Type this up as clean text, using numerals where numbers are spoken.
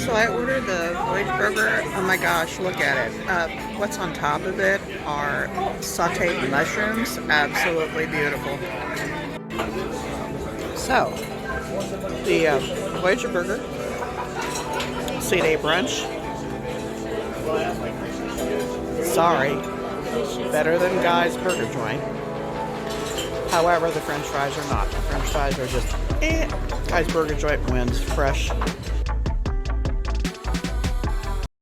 So I ordered the Voyager Burger. Oh my gosh, look at it. What's on top of it are sauteed mushrooms. Absolutely beautiful. So, the Voyager Burger, Seaday Brunch. Sorry, better than Guy's Burger Joint. However, the French fries are not. The French fries are just Guy's Burger Joint wins. Fresh,